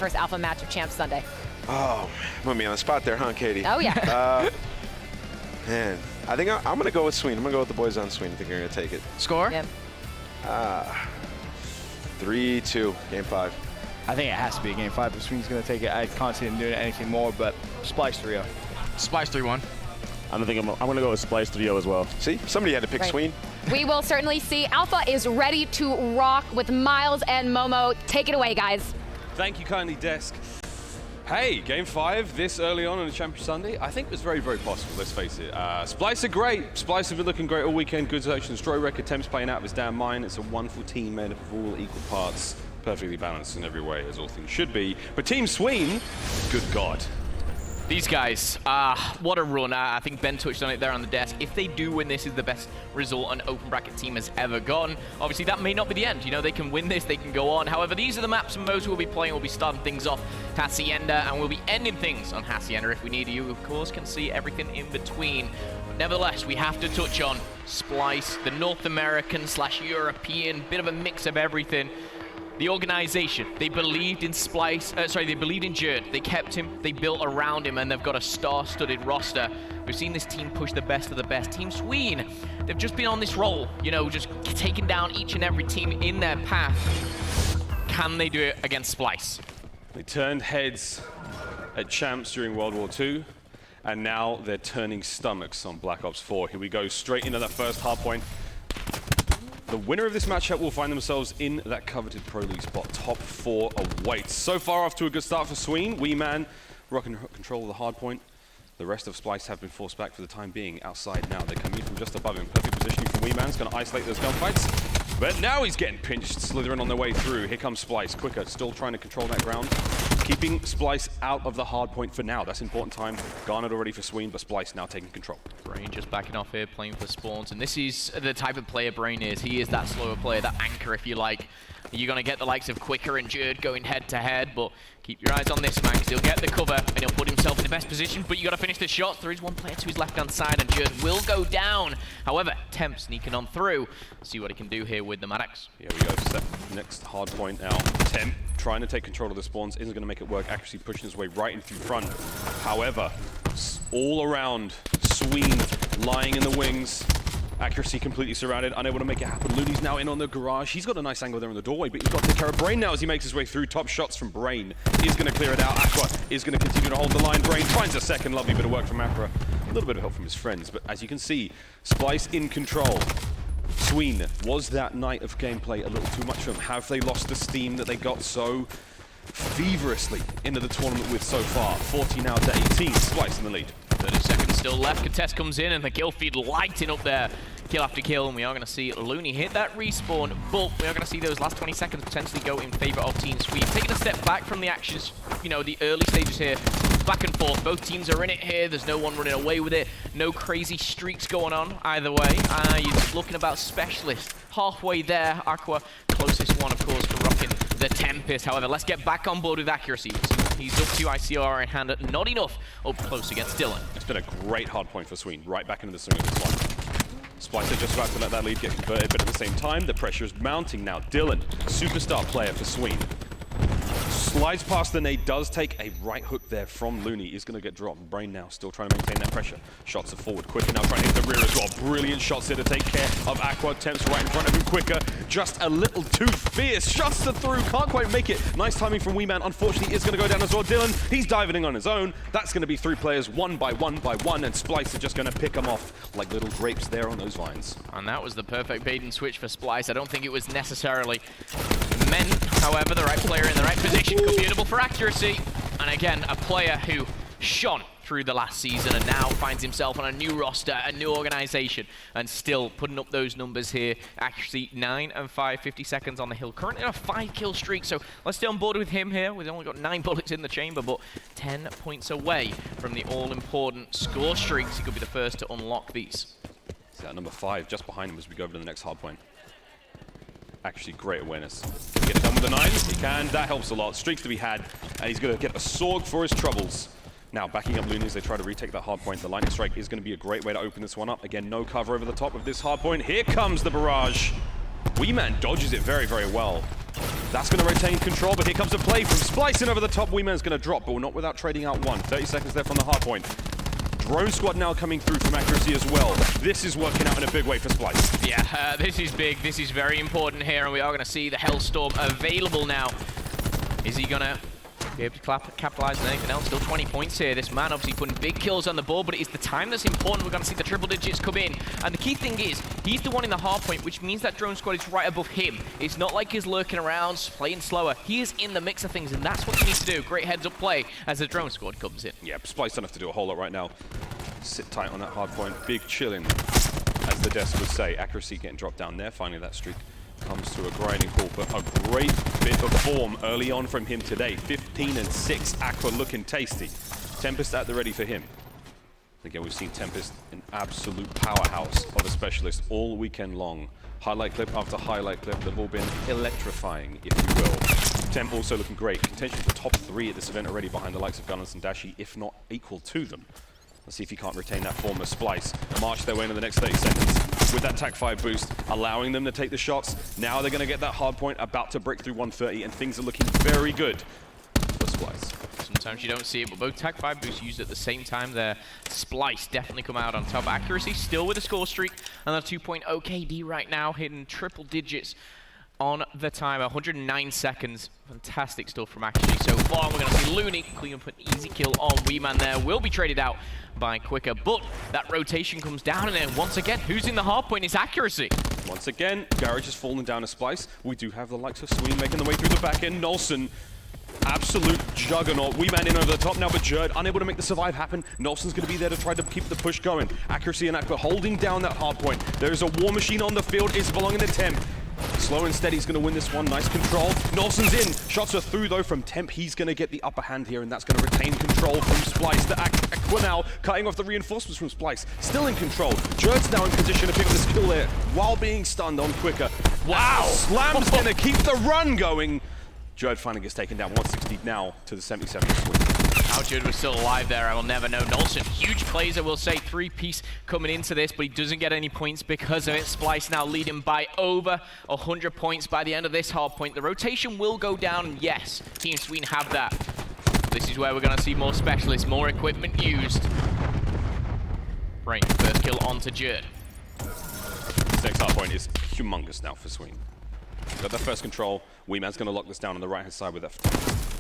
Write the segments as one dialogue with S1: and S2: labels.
S1: first alpha match of Champs Sunday?
S2: Oh, put me on the spot there, huh, Katie?
S1: Oh, yeah.
S2: Man, I think I'm going to go with Sween. I'm going to go with the boys on Sween. I think they're going to take it.
S3: Score?
S1: Yeah.
S2: 3-2, game 5.
S4: I think it has to be a game 5 if Sween's going to take it. I can't see them doing anything more, but Splyce 3-0.
S3: Splyce 3-1.
S5: I don't think I'm going to go with Splyce 3-0 as well.
S2: See, somebody had to pick Sween.
S1: We will certainly see. Alpha is ready to rock with Miles and Momo. Take it away, guys.
S6: Thank you kindly, Desk. Hey, game 5 this early on the Champion Sunday, I think was very, very possible, let's face it. Splyce are great. Splyce have been looking great all weekend. Good selection. Destroy record. Temps playing out of his damn mind. It's a wonderful team made up of all equal parts. Perfectly balanced in every way, as all things should be. But Team Sween, good God.
S3: These guys, what a run. I think Ben touched on it there on the desk. If they do win this, is the best result an open bracket team has ever gotten. Obviously, that may not be the end. You know, they can win this, they can go on. However, these are the maps Moto will be playing. We'll be starting things off Hacienda, and we'll be ending things on Hacienda if we need. You, of course, can see everything in between. But nevertheless, we have to touch on Splyce, the North American / European, bit of a mix of everything. The organization, they believed in Splyce, they believed in Jerd. They kept him, they built around him, and they've got a star-studded roster. We've seen this team push the best of the best. Team Sween, they've just been on this roll, you know, just taking down each and every team in their path. Can they do it against Splyce?
S6: They turned heads at Champs during World War II, and now they're turning stomachs on Black Ops 4. Here we go, straight into that first hard point. The winner of this matchup will find themselves in that coveted Pro League spot. Top 4 awaits. So far off to a good start for Sween. Wee Man rocking control of the hard point. The rest of Splyce have been forced back for the time being. Outside now, they're coming from just above him. Perfect positioning from Wee Man's going to isolate those gunfights. But now he's getting pinched, slithering on their way through. Here comes Splyce, quicker, still trying to control that ground. Keeping Splyce out of the hard point for now. That's important time. Garnered already for Sween, but Splyce now taking control.
S3: Brain just backing off here, playing for spawns, and this is the type of player Brain is. He is that slower player, that anchor, if you like. You're going to get the likes of Quicker and Jerd going head-to-head, but keep your eyes on this man, because he'll get the cover, and he'll put himself in the best position, but you got to finish the shots. There is one player to his left-hand side, and Jerd will go down. However, Temp sneaking on through. See what he can do here with the Maddox.
S6: Here we go, next hard point now. Temp trying to take control of the spawns, isn't going to make it work, actually pushing his way right in through front. However, all around, Sween lying in the wings. Accuracy completely surrounded, unable to make it happen. Looney's now in on the garage. He's got a nice angle there in the doorway, but he's got to take care of Brain now as he makes his way through. Top shots from Brain. Is going to clear it out. Aqua is going to continue to hold the line. Brain finds a second. Lovely bit of work from Aqua. A little bit of help from his friends, but as you can see, Splyce in control. Sween, was that night of gameplay a little too much for him? Have they lost the steam that they got so feverishly into the tournament with so far? 14 out to 18. Splyce in the lead.
S3: 30 seconds still left. Contest comes in and the kill feed lighting up there. Kill after kill, and we are going to see Looney hit that respawn, but we are going to see those last 20 seconds potentially go in favor of Team Sween. Taking a step back from the actions, you know, the early stages here. Back and forth, both teams are in it here. There's no one running away with it. No crazy streaks going on either way. You're just looking about Specialist. Halfway there, Aqua, closest one, of course, for rocking the Tempest. However, let's get back on board with accuracy. He's up to ICR in hand, not enough up close against Dylan.
S6: It's been a great hard point for Sween, right back into the swing of this one. Splyce are just about to let that lead get converted, but at the same time, the pressure is mounting now. Dylan, superstar player for Sween. Slides past the nade, does take a right hook there from Looney. Is going to get dropped. Brain now still trying to maintain that pressure. Shots are forward. Quicker now trying to hit the rear as well. Brilliant shots here to take care of Aqua. Temps right in front of him. Quicker, just a little too fierce. Shots are through, can't quite make it. Nice timing from Wee Man. Unfortunately, is going to go down as well. Dylan, he's diving in on his own. That's going to be 3 players, one by one, and Splyce are just going to pick them off like little grapes there on those vines.
S3: And that was the perfect bait and switch for Splyce. I don't think it was necessarily meant. However, the right player in the right position could be suitable for accuracy. And again, a player who shone through the last season and now finds himself on a new roster, a new organization, and still putting up those numbers here. Accuracy 9 and 5, 50 seconds on the hill. Currently on a 5-kill streak, so let's stay on board with him here. We've only got 9 bullets in the chamber, but 10 points away from the all-important score streaks. He could be the first to unlock these.
S6: See that number 5 just behind him as we go over to the next hard point. Actually, great awareness. Get it done with the 9. He can. That helps a lot. Streaks to be had, and he's going to get a sword for his troubles. Now, backing up Looney as they try to retake that hard point. The lightning strike is going to be a great way to open this one up. Again, no cover over the top of this hard point. Here comes the barrage. Wee Man dodges it very, very well. That's going to retain control, but here comes a play from Splyce in over the top. Weeman's going to drop, but not without trading out one. 30 seconds left on the hard point. Drone squad now coming through from accuracy as well. This is working out in a big way for Splyce.
S3: Yeah, this is big. This is very important here, and we are going to see the Hellstorm available now. Is he going to be able to capitalize on anything else? Still 20 points here. This man obviously putting big kills on the board, but it's the time that's important. We're going to see the triple digits come in. And the key thing is, he's the one in the hard point, which means that drone squad is right above him. It's not like he's lurking around, playing slower. He is in the mix of things, and that's what you need to do. Great heads-up play as the drone squad comes in.
S6: Yeah, Splyce don't have to do a whole lot right now. Sit tight on that hard point. Big chilling, as the desk would say. Accuracy getting dropped down there. Finally, that streak comes to a grinding halt, but a great bit of form early on from him today. 15 and 6, Aqua looking tasty. Tempest at the ready for him. Again, we've seen Tempest, an absolute powerhouse of a specialist all weekend long. Highlight clip after highlight clip, they've all been electrifying, if you will. Temp also looking great. Contention for top 3 at this event already behind the likes of Gunners and Dashi, if not equal to them. Let's see if he can't retain that form of Splyce. March their way into the next 30 seconds with that TAC 5 boost, allowing them to take the shots. Now they're going to get that hard point, about to break through 130, and things are looking very good for Splyce.
S3: Sometimes you don't see it, but both TAC 5 boosts used at the same time there. Splyce definitely come out on top. Accuracy still with a score streak, and a 2.0 KD right now, hitting triple digits on the timer. 109 seconds. Fantastic stuff from Accuracy so far. We're going to see Looney clean up an easy kill on Weeman there. Will be traded out by Quicker, but that rotation comes down, and then once again, who's in the hard point? It's Accuracy.
S6: Once again, Garage has fallen down to Splyce. We do have the likes of Sween making the way through the back end. Nolson, absolute juggernaut. Weeman in over the top now, but Jerd unable to make the survive happen. Nolson's going to be there to try to keep the push going. Accuracy and Aqua holding down that hard point. There is a war machine on the field. It's belonging to Temp. Slow and steady, he's going to win this one. Nice control. Nolson's in. Shots are through, though, from Temp. He's going to get the upper hand here, and that's going to retain control from Splyce. The Aqua now cutting off the reinforcements from Splyce. Still in control. Jerd's now in position to pick up the skill there while being stunned on Quicker. Wow! Slam's going to keep the run going. Jerd finally gets taken down. 160 now to the 77 Sween.
S3: How Jerd was still alive there, I will never know. Nolson, huge plays, I will say. 3-piece coming into this, but he doesn't get any points because of it. Splyce now leading by over 100 points by the end of this hard point. The rotation will go down, and yes, Team Sween have that. This is where we're going to see more specialists, more equipment used. Brain, first kill onto Jerd.
S6: This next hard point is humongous now for Sween. Got that first control. Weeman's going to lock this down on the right-hand side with that.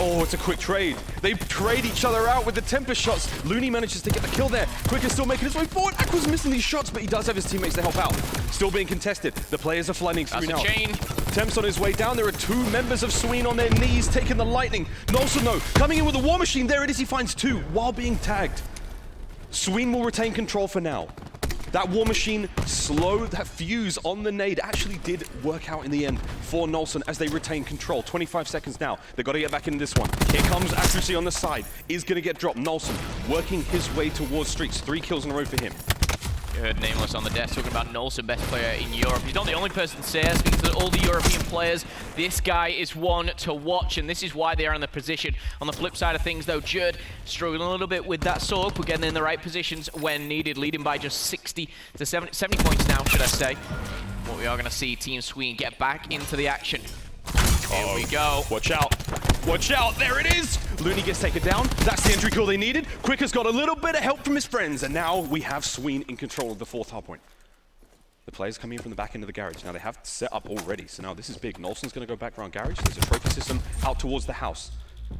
S6: Oh, it's a quick trade. They trade each other out with the Tempest shots. Looney manages to get the kill there. Quicker's still making his way forward. Aqua's missing these shots, but he does have his teammates to help out. Still being contested. The players are flooding through now.
S3: Chain.
S6: Temp's on his way down. There are 2 members of Sween on their knees taking the lightning. Nolson, though, coming in with a war machine. There it is. He finds 2 while being tagged. Sween will retain control for now. That war machine slowed that fuse on the nade. Actually did work out in the end for Nolson as they retain control. 25 seconds now. They've got to get back into this one. Here comes Accuracy on the side. Is going to get dropped. Nolson working his way towards streaks. 3 kills in a row for him.
S3: You heard Nameless on the desk talking about Nolson, best player in Europe. He's not the only person to say it. Speaking to all the European players, this guy is one to watch, and this is why they are in the position. On the flip side of things, though, Jerd struggling a little bit with that sword, but getting in the right positions when needed, leading by just 60 to 70 points now, should I say. But we are going to see Team Sween get back into the action. Here we go.
S6: Watch out. Watch out. There it is. Looney gets taken down. That's the entry kill they needed. Quicker's got a little bit of help from his friends, and now we have Sween in control of the 4th hard point. The players coming in from the back end of the garage. Now they have set up already, so now this is big. Nolson's going to go back around garage. There's a trophy system out towards the house.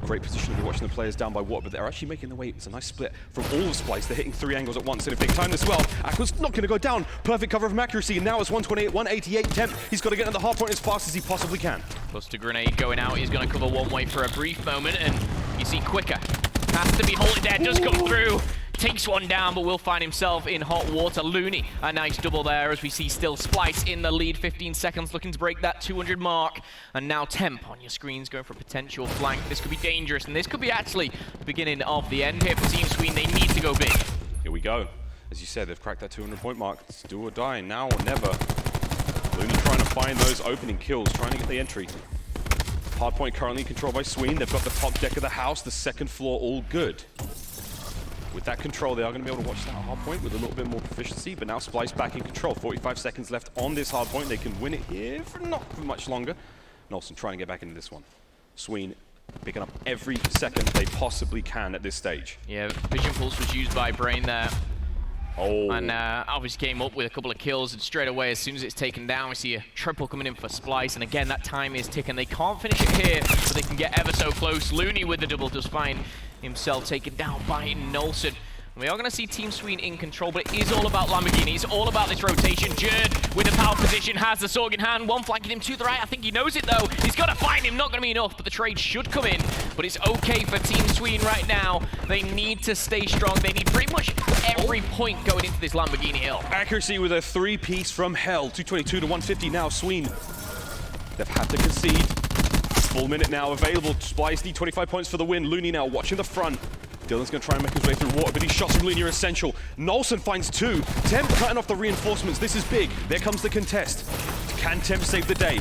S6: Great position to be watching the players down by water, but they're actually making their way. It's a nice split from all of Splyce. They're hitting 3 angles at once in a big time as well. Aqua's not going to go down. Perfect cover from Accuracy, and now it's 128, 188 Temp. He's got to get in the hard point as fast as he possibly can.
S3: Plus the grenade going out. He's going to cover one way for a brief moment, and you see Quicker has to be holding there. Does come through. Takes one down, but will find himself in hot water. Looney, a nice double there as we see still Splyce in the lead. 15 seconds looking to break that 200 mark. And now Temp on your screens going for a potential flank. This could be dangerous, and this could be actually the beginning of the end here for Team Sween. They need to go big.
S6: Here we go. As you said, they've cracked that 200 point mark. It's do or die, now or never. Looney trying to find those opening kills, trying to get the entry. Hardpoint currently controlled by Sween. They've got the top deck of the house, the 2nd floor, all good. With that control, they are going to be able to watch that hardpoint with a little bit more proficiency, but now Splyce back in control. 45 seconds left on this hardpoint. They can win it here for not for much longer. Nolson trying to get back into this one. Sween picking up every second they possibly can at this stage.
S3: Yeah, Vision Pulse was used by Brain there.
S6: Oh.
S3: And obviously came up with a couple of kills, and straight away, as soon as it's taken down, we see a triple coming in for Splyce. And again, that time is ticking. They can't finish it here, but they can get ever so close. Looney with the double does find himself taken down by Nolson. We are going to see Team Sween in control, but it is all about Lamborghini. It's all about this rotation. Jerd with the power position has the sword in hand. One flanking him to the right. I think he knows it, though. He's got to find him. Not going to be enough, but the trade should come in. But it's okay for Team Sween right now. They need to stay strong. They need pretty much every point going into this Lamborghini hill.
S6: Accuracy with a 3-piece from hell. 222 to 150 now. Sween, they've had to concede. Full minute now available. Splyce need 25 points for the win. Looney now watching the front. Dylan's going to try and make his way through water, but these shots from Looney are essential. Nolson finds 2. Temp cutting off the reinforcements. This is big. There comes the contest. Can Temp save the day?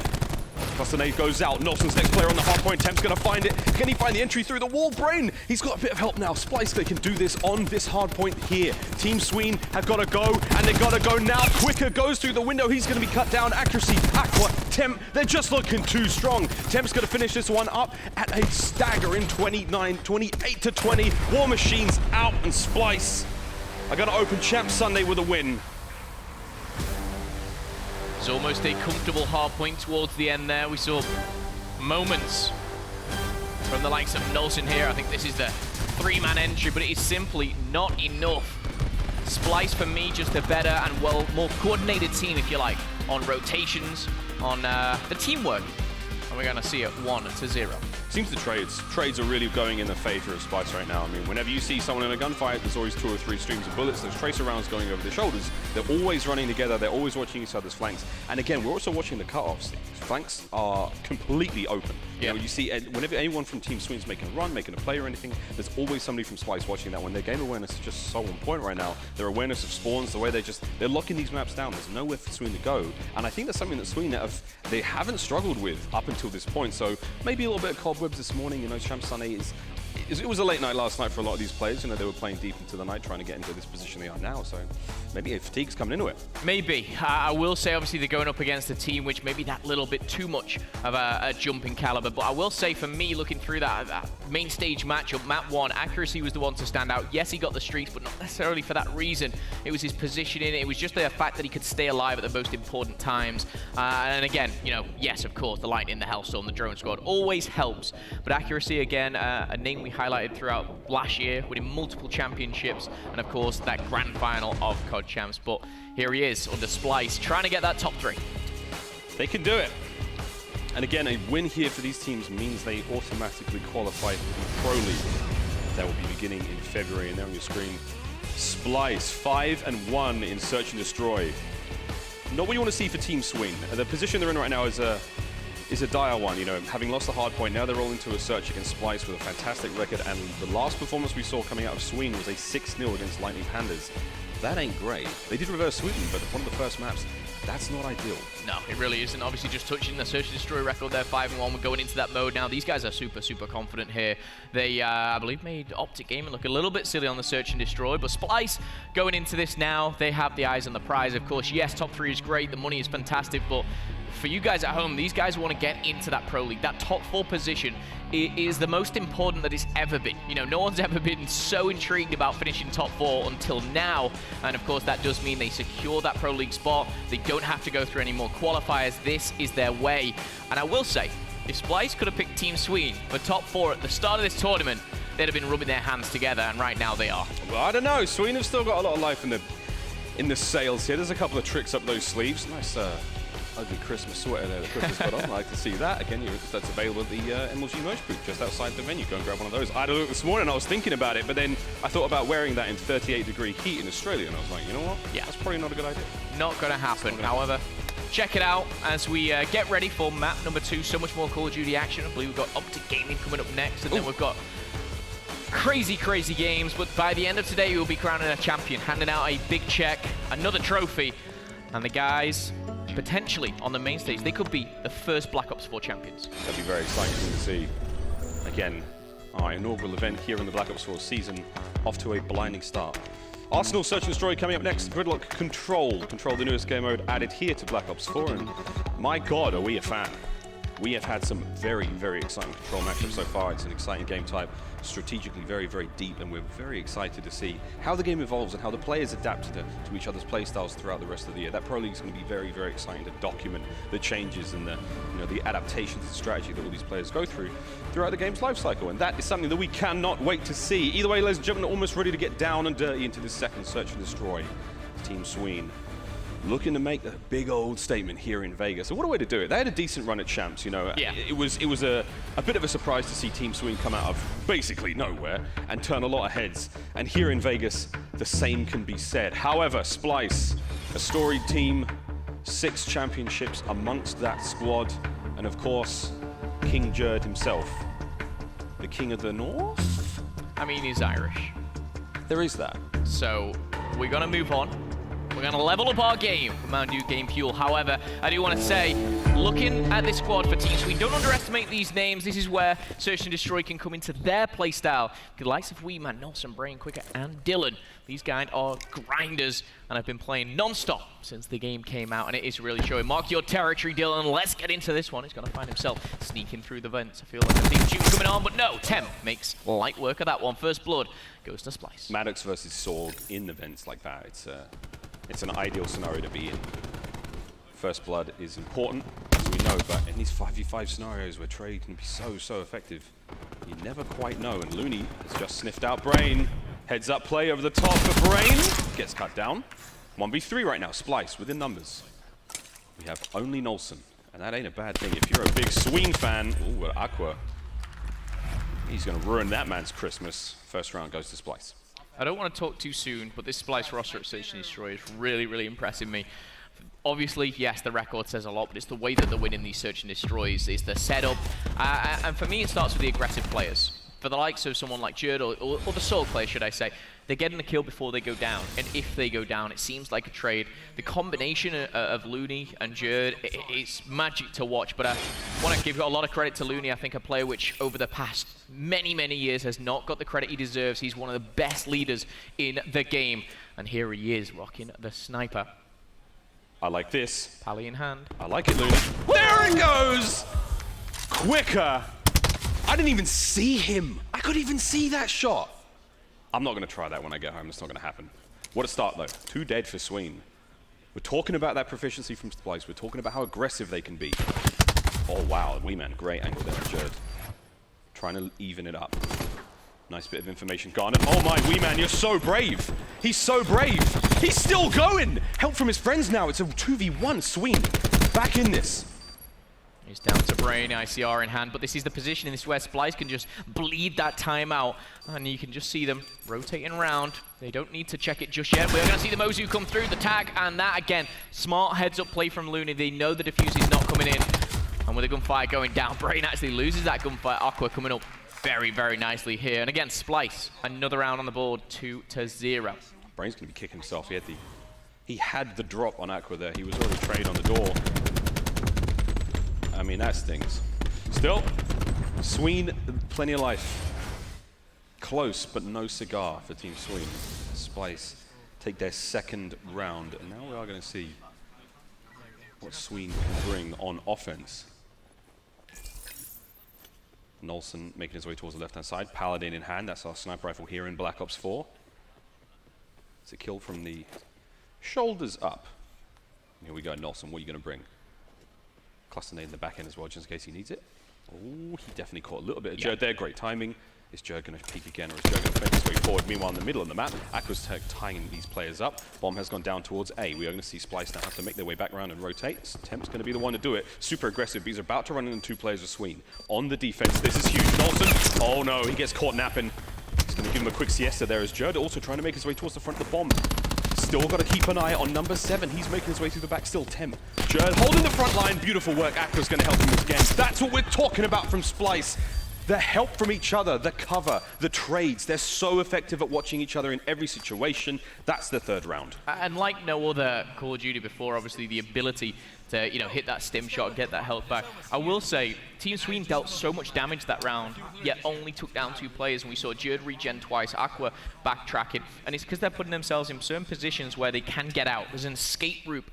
S6: Plus the nade goes out. Nolson's next player on the hard point. Temp's going to find it. Can he find the entry through the wall? Brain, he's got a bit of help now. Splyce, they can do this on this hard point here. Team Sween have got to go, and they've got to go now. Quicker goes through the window. He's going to be cut down. Accuracy, Aqua, Temp, they're just looking too strong. Temp's going to finish this one up at a staggering 28 to 20. War Machine's out, and Splyce are going to open Champ Sunday with a win.
S3: It's almost a comfortable hard point towards the end there. We saw moments from the likes of Nolson here. I think this is the 3-man entry, but it is simply not enough. Splyce, for me, just a better and more coordinated team, if you like, on rotations, on the teamwork. And we're going to see it 1-0.
S6: Seems the trades are really going in the favor of Splyce right now. I mean, whenever you see someone in a gunfight, there's always 2 or 3 streams of bullets. There's tracer rounds going over their shoulders. They're always running together. They're always watching each other's flanks. And again, we're also watching the cutoffs. Flanks are completely open.
S3: Yeah.
S6: You know, you see whenever anyone from Team Sween's making a run, making a play or anything, there's always somebody from Splyce watching that. When their game awareness is just so on point right now, their awareness of spawns, the way they're locking these maps down. There's nowhere for Sween to go. And I think that's something that Sween they haven't struggled with up until this point. So maybe a little bit of cobwebs this morning. You know, Champ Sunday it was a late night last night for a lot of these players. You know, they were playing deep into the night trying to get into this position they are now. So maybe fatigue's coming into it.
S3: Maybe. I will say, obviously, they're going up against a team which maybe that little bit too much of a jump in caliber. But I will say, for me, looking through that main stage matchup, map 1, Accuracy was the one to stand out. Yes, he got the streaks, but not necessarily for that reason. It was his positioning. It was just the fact that he could stay alive at the most important times. And again, you know, yes, of course, the Lightning, the Hellstorm, the Drone Squad always helps. But Accuracy, again, a name we highlighted throughout last year, winning multiple championships, and of course that grand final of COD Champs. But here he is under Splyce, trying to get that top 3.
S6: They can do it. And again, a win here for these teams means they automatically qualify for the Pro League. That will be beginning in February. And there on your screen, Splyce 5-1 in Search and Destroy. Not what you want to see for Team Sween. The position they're in right now is a dire one, you know, having lost the hard point. Now they're all into a search against Splyce with a fantastic record, and the last performance we saw coming out of Sween was a 6-0 against Lightning Pandas. That ain't great. They did reverse sweep, but one of the first maps, that's not ideal.
S3: No, it really isn't. Obviously, just touching the Search and Destroy record there, 5-1. We're going into that mode now. These guys are super, super confident here. They, I believe, made Optic Gaming look a little bit silly on the Search and Destroy, but Splyce going into this now, they have the eyes on the prize, of course. Yes, top 3 is great. The money is fantastic, but for you guys at home, these guys want to get into that Pro League. That top 4 position is the most important that it's ever been. You know, no one's ever been so intrigued about finishing top 4 until now. And of course, that does mean they secure that Pro League spot. They don't have to go through any more qualifiers. This is their way. And I will say, if Splyce could have picked Team Sween for top 4 at the start of this tournament, they'd have been rubbing their hands together, and right now they are.
S6: Well, I don't know. Sween have still got a lot of life in the sails here. There's a couple of tricks up those sleeves. Nice ugly Christmas sweater there that Christmas got on. I'd like to see that. Again, that's available at the MLG merch booth just outside the venue. Go and grab one of those. I had a look this morning, I was thinking about it, but then I thought about wearing that in 38-degree heat in Australia, and I was like, you know what?
S3: Yeah.
S6: That's probably not a good idea.
S3: Not going to happen. However, check it out as we get ready for map number 2. So much more Call of Duty action. I believe we've got Optic Gaming coming up next, and then we've got crazy, crazy games. But by the end of today, we'll be crowning a champion, handing out a big check, another trophy, and the guys potentially on the main stage, they could be the first Black Ops 4 champions.
S6: That'd be very exciting to see. Again, our inaugural event here in the Black Ops 4 season, off to a blinding start. Arsenal Search and Destroy coming up next. Gridlock Control. Control, the newest game mode added here to Black Ops 4, and my God, are we a fan. We have had some very, very exciting control matchups so far. It's an exciting game type, strategically very, very deep, and we're very excited to see how the game evolves and how the players adapt to each other's playstyles throughout the rest of the year. That Pro League is going to be very, very exciting to document the changes and the adaptations and strategy that all these players go through throughout the game's life cycle, and that is something that we cannot wait to see. Either way, ladies and gentlemen, almost ready to get down and dirty into this second Search and Destroy. Team Sween looking to make a big old statement here in Vegas. So what a way to do it. They had a decent run at Champs,
S3: Yeah.
S6: It was a bit of a surprise to see Team Sween come out of basically nowhere and turn a lot of heads. And here in Vegas, the same can be said. However, Splyce, a storied team, 6 championships amongst that squad, and of course, King Jerd himself, the King of the North?
S3: I mean, he's Irish.
S6: There is that.
S3: So we're going to move on. We're going to level up our game for Mountain Dew Game Fuel. However, I do want to say, looking at this squad for Team Sween, don't underestimate these names. This is where Search and Destroy can come into their playstyle. The likes of Wee Man, Nelson, Brain, Quicker, and Dylan. These guys are grinders and have been playing non-stop since the game came out, and it is really showing. Mark your territory, Dylan. Let's get into this one. He's going to find himself sneaking through the vents. I feel like a big shoot coming on, but no. Temp makes light work of that one. First blood goes to Splyce.
S6: Maddox versus Sorg in the vents like that. It's an ideal scenario to be in. First blood is important, as we know, but in these 5v5 scenarios where trade can be so effective, you never quite know. And Looney has just sniffed out Brain. Heads up play over the top for Brain. Gets cut down. 1v3 right now, Splyce within numbers. We have only Nolson, and that ain't a bad thing. If you're a big Sween fan, ooh, Aqua. He's gonna ruin that man's Christmas. First round goes to Splyce.
S3: I don't want to talk too soon, but this Splyce roster at Search and Destroy is really impressing me. Obviously, yes, the record says a lot, but it's the way that they're winning these Search and Destroys, it's the setup. And for me, it starts with the aggressive players. For the likes of someone like Jerd, or the solo player, should I say, they're getting the kill before they go down. And if they go down, it seems like a trade. The combination of Looney and Jerd, it's magic to watch. But I want to give a lot of credit to Looney. I think a player which, over the past many years, has not got the credit he deserves. He's one of the best leaders in the game. And here he is, rocking the sniper.
S6: I like this.
S3: Pally in hand.
S6: I like it, Looney. There it goes! Quicker. I didn't even see him. I couldn't even see that shot. I'm not going to try that when I get home. It's not going to happen. What a start, though. 2 dead for Sween. We're talking about that proficiency from Splyce. We're talking about how aggressive they can be. Oh, wow. Wee Man, great angle there, Jerd. Trying to even it up. Nice bit of information, Garnet. Oh, my, Wee Man, you're so brave. He's so brave. He's still going. Help from his friends now. It's a 2v1. Sween back in this.
S3: He's down to Brain, ICR in hand, but this is the position in this where Splyce can just bleed that time out, and you can just see them rotating around. They don't need to check it just yet. We're going to see the Mozu come through, the tag, and that again, smart heads-up play from Looney. They know the defuse is not coming in, and with the gunfire going down, Brain actually loses that gunfire. Aqua coming up very nicely here, and again, Splyce, another round on the board, 2-0.
S6: Brain's going to be kicking himself. He had the drop on Aqua there. He was already trade on the door. I mean, that stings. Still, Sween, plenty of life. Close, but no cigar for Team Sween. Splyce take their second round, and now we are going to see what Sween can bring on offense. Nolson making his way towards the left-hand side. Paladin in hand. That's our sniper rifle here in Black Ops 4. It's a kill from the shoulders up. Here we go, Nolson. What are you going to bring? Cluster nade in the back end as well, just in case he needs it. Oh, he definitely caught a little bit of Jerd there. Great timing. Is Jerd going to peek again, or is Jerd going to make his way forward? Meanwhile, in the middle of the map, Aqua's tying these players up. Bomb has gone down towards A. We are going to see Splyce now have to make their way back around and rotate. Temp's going to be the one to do it. Super aggressive, but he's about to run into 2 players with Sween. On the defense, this is huge. Nolson, oh no, he gets caught napping. He's going to give him a quick siesta there as Jerd also trying to make his way towards the front of the bomb. Still got to keep an eye on number 7. He's making his way through the back still. Temp. Jerd holding the front line. Beautiful work. Aqua's going to help him again. That's what we're talking about from Splyce. The help from each other, the cover, the trades. They're so effective at watching each other in every situation. That's the 3rd round.
S3: And like no other Call of Duty before, obviously the ability to hit that stim shot, get that health back. I will say, Team Sween dealt so much damage that round, yet only took down 2 players, and we saw Jerd regen twice, Aqua backtracking, and it's because they're putting themselves in certain positions where they can get out. There's an escape route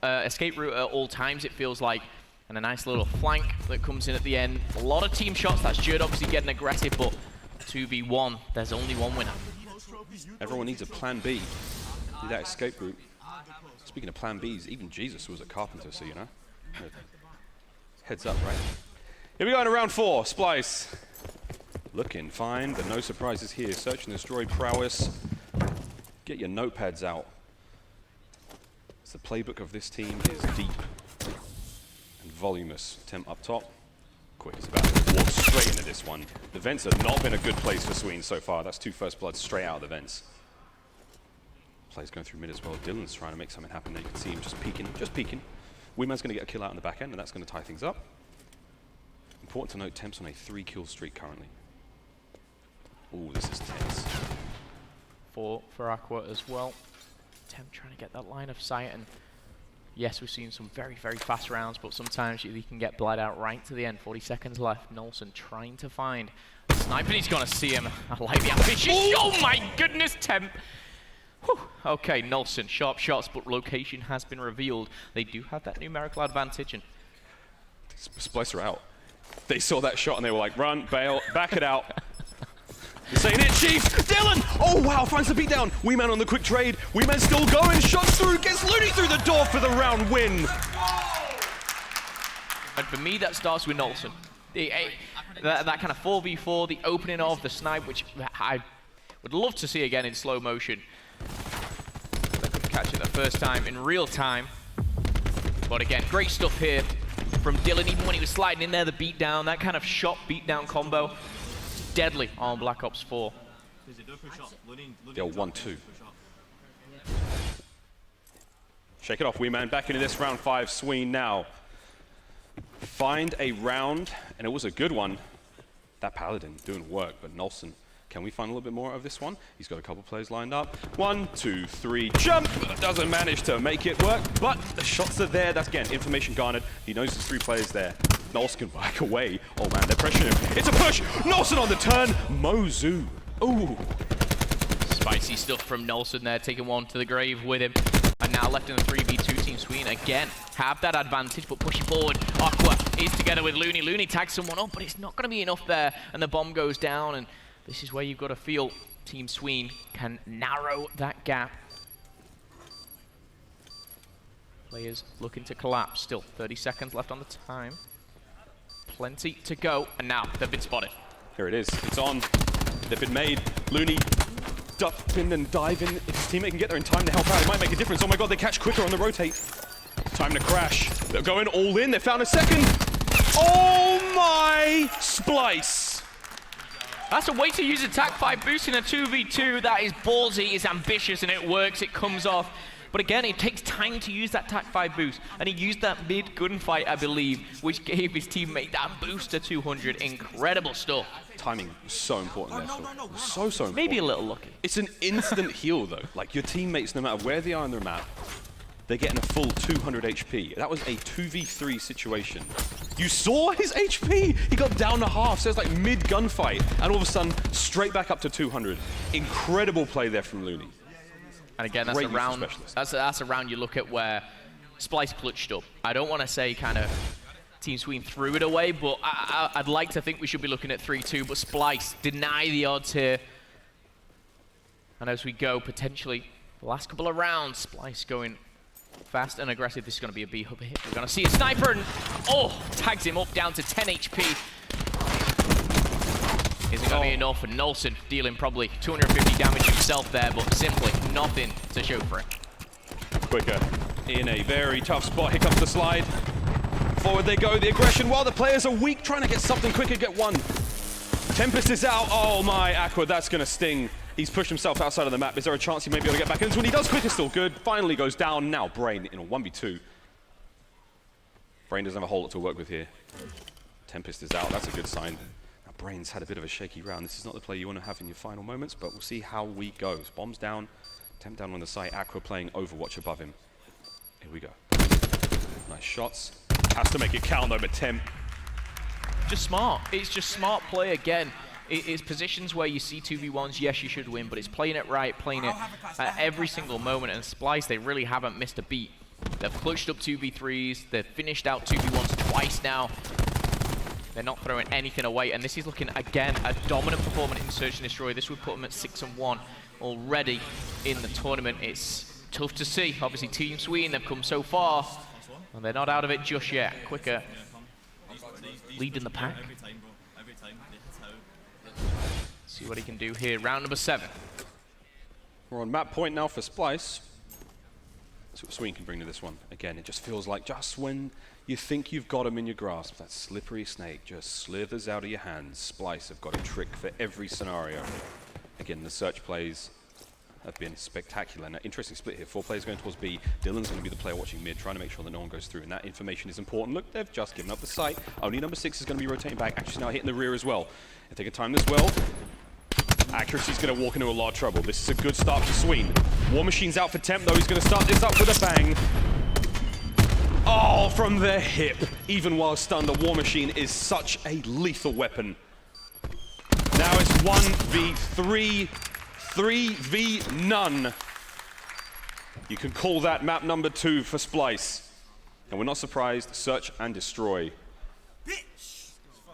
S3: at all times, it feels like. And a nice little flank that comes in at the end. A lot of team shots. That's Jerd obviously getting aggressive, but 2v1, there's only one winner.
S6: Everyone needs a plan B. Do that escape route. Speaking of plan Bs, even Jesus was a carpenter, so you know. Heads up, right? Here we go in round 4. Splyce. Looking fine, but no surprises here. Search and destroy prowess. Get your notepads out. The playbook of this team is deep and voluminous. Temp up top. Quick is about to walk straight into this one. The vents have not been a good place for Sween so far. That's 2 first bloods straight out of the vents. Play's going through mid as well. Dylan's trying to make something happen there. You can see him just peeking, Wingman's going to get a kill out in the back end, and that's going to tie things up. Important to note, Temp's on a 3-kill streak currently. Ooh, this is tense.
S3: For Aqua as well. Temp trying to get that line of sight, and yes, we've seen some very, very fast rounds, but sometimes you can get bled out right to the end. 40 seconds left. Nolson trying to find a sniper. He's going to see him. I like the ambition. Oh my goodness, Temp. Whew. Okay, Nolson, sharp shots, but location has been revealed. They do have that numerical advantage, and
S6: Splyce are out. They saw that shot and they were like, run, bail, back it out. This ain't it, Chief! Dylan! Oh wow, finds the beatdown. Weeman on the quick trade. Weeman still going, shots through, gets Looney through the door for the round win.
S3: And for me, that starts with Nolson. That kind of 4v4, the opening of the snipe, which I would love to see again in slow motion. They couldn't catch it the first time in real time. But again, great stuff here from Dylan, even when he was sliding in there, the beatdown, that kind of shot beatdown combo. Deadly on Black Ops 4.
S6: Yo, 1-2. Shake it off, Weeman. Back into this round 5. Sween now. Find a round, and it was a good one. That Paladin doing work, but Nolson, can we find a little bit more of this one? He's got a couple players lined up. 1, 2, 3, jump! Doesn't manage to make it work, but the shots are there. That's, again, information garnered. He knows there's 3 players there. Nolson can back away. Oh man, they're pressuring him. It's a push! Nolson on the turn! Mozu. Ooh.
S3: Spicy stuff from Nolson there, taking one to the grave with him. And now left in the 3v2 team. Sween again have that advantage, but pushing forward. Aqua is together with Looney. Looney tags someone up, but it's not going to be enough there. And the bomb goes down, and this is where you've got to feel Team Sween can narrow that gap. Players looking to collapse. Still 30 seconds left on the time. Plenty to go, and now they've been spotted.
S6: Here it is. It's on. They've been made. Looney ducking and diving. If his teammate can get there in time to help out, it might make a difference. Oh my god, they catch quicker on the rotate. Time to crash. They're going all in. They found a second. Oh my Splyce.
S3: That's a way to use attack 5 boost in a 2v2. That is ballsy, it's ambitious, and it works. It comes off. But again, it takes time to use that TAC 5 boost. And he used that mid-gunfight, I believe, which gave his teammate that boost to 200. Incredible stuff.
S6: Timing was so important there, Phil. So important.
S3: Maybe a little lucky.
S6: It's an instant heal, though. Like, your teammates, no matter where they are on their map, they're getting a full 200 HP. That was a 2v3 situation. You saw his HP? He got down to half, so it's like mid-gunfight. And all of a sudden, straight back up to 200. Incredible play there from Looney.
S3: And again, that's a round. That's a round you look at where Splyce clutched up. I don't want to say kind of Team Sween threw it away, but I'd like to think we should be looking at 3-2. But Splyce deny the odds here. And as we go, potentially the last couple of rounds, Splyce going fast and aggressive. This is going to be a B-hub hit. We're going to see a sniper, and tags him up down to 10 HP. Isn't going to be enough, and Nolson dealing probably 250 damage himself there, but simply nothing to show for it.
S6: Quicker in a very tough spot. Here comes the slide. Forward they go, the aggression, while the players are weak, trying to get something quicker, get one. Tempest is out. Oh my, Aqua, that's going to sting. He's pushed himself outside of the map. Is there a chance he may be able to get back in this one? He does. Quick is still good. Finally goes down. Now Brain in a 1v2. Brain doesn't have a whole lot to work with here. Tempest is out. That's a good sign. Brain's had a bit of a shaky round. This is not the play you want to have in your final moments, but we'll see how we go. Bombs down, Temp down on the site, Aqua playing Overwatch above him. Here we go. Nice shots. Has to make it count though, but Temp.
S3: Just smart. It's just smart play again. It's positions where you see 2v1s, yes, you should win, but it's playing it right, playing it at every single moment. And Splyce, they really haven't missed a beat. They've clutched up 2v3s, they've finished out 2v1s twice. Splyce now. They're not throwing anything away, and this is looking, again, a dominant performance in Search and Destroy. This would put them at 6-1 already in the tournament. It's tough to see. Obviously, Team Sween, they've come so far, and they're not out of it just yet. Quicker lead in the pack. See what he can do here. Round number 7.
S6: We're on map point now for Splyce. See what Sween can bring to this one. Again, it just feels like just when you think you've got him in your grasp, that slippery snake just slithers out of your hands. Splyce have got a trick for every scenario. Again, the search plays have been spectacular. Now, interesting split here. 4 players going towards B. Dylan's going to be the player watching mid, trying to make sure that no one goes through, and that information is important. Look, they've just given up the site. Only number 6 is going to be rotating back. Actually, now hitting the rear as well. And take a time as well. Accuracy's going to walk into a lot of trouble. This is a good start for Sween. War Machine's out for Temp, though. He's going to start this up with a bang. Oh, from the hip. Even while stunned, the War Machine is such a lethal weapon. Now it's 1v3, 3v none. You can call that map number 2 for Splyce. And we're not surprised, Search and Destroy.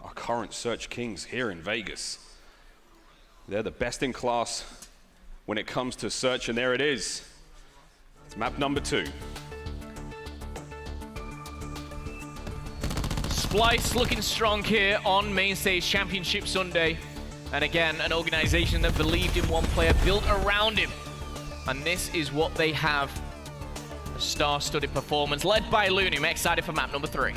S6: Our current Search Kings here in Vegas. They're the best in class when it comes to Search, and there it is. It's map number 2.
S3: Splyce looking strong here on Main Stage Championship Sunday. And again, an organization that believed in one player, built around him. And this is what they have. A star-studded performance led by Looney. I'm excited for map number 3.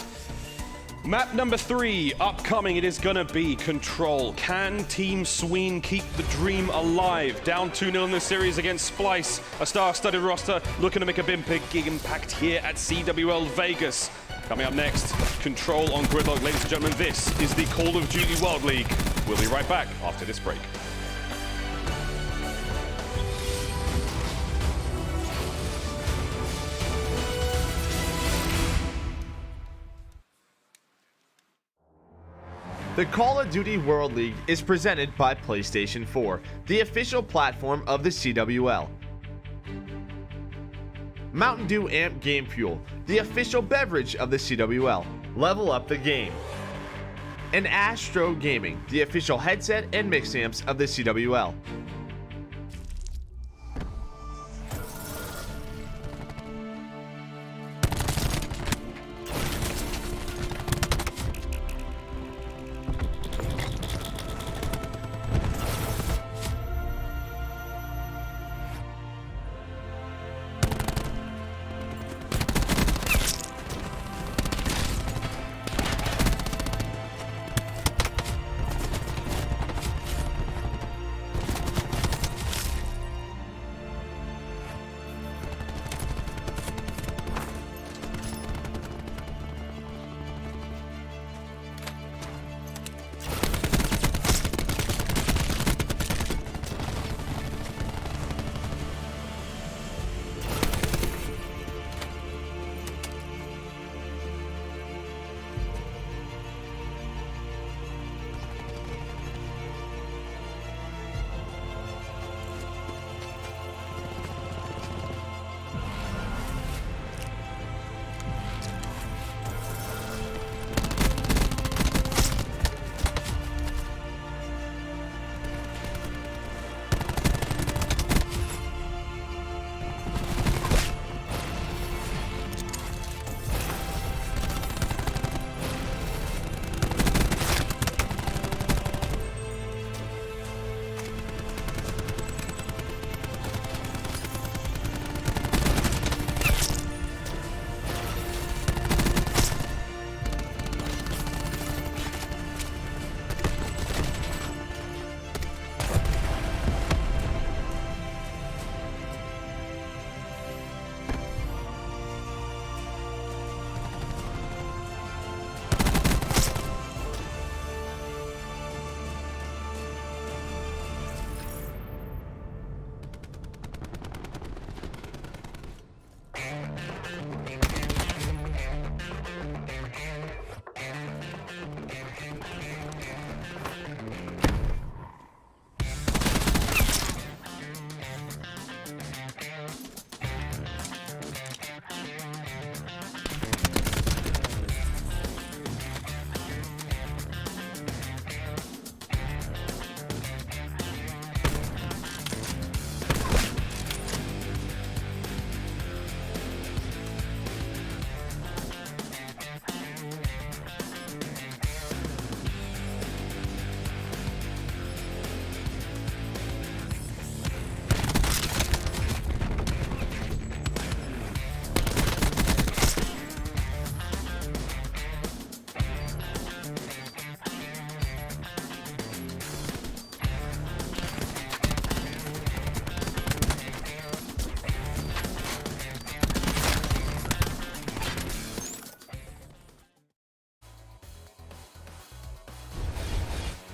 S6: Map number 3, upcoming, it is gonna be Control. Can Team Sween keep the dream alive? Down 2-0 in the series against Splyce. A star-studded roster looking to make a big impact here at CWL Vegas. Coming up next, Control on Gridlock. Ladies and gentlemen, this is the Call of Duty World League. We'll be right back after this break.
S7: The Call of Duty World League is presented by PlayStation 4, the official platform of the CWL. Mountain Dew Amp Game Fuel, the official beverage of the CWL. Level up the game. And Astro Gaming, the official headset and mix amps of the CWL.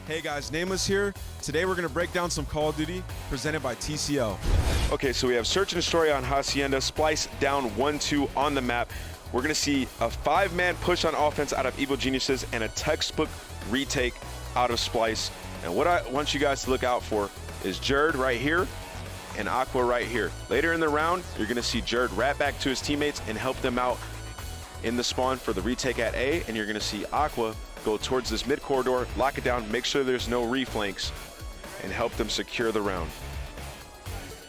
S8: Hey guys, Nameless here. Today we're gonna break down some Call of Duty presented by TCL.
S2: Okay, so we have Search and Destroy on Hacienda, Splyce down 1-2 on the map. We're gonna see a 5-man push on offense out of Evil Geniuses and a textbook retake out of Splyce. And what I want you guys to look out for is Jared right here and Aqua right here. Later in the round, you're gonna see Jared rat back to his teammates and help them out in the spawn for the retake at A, and you're gonna see Aqua go towards this mid corridor, lock it down, make sure there's no reflanks, and help them secure the round.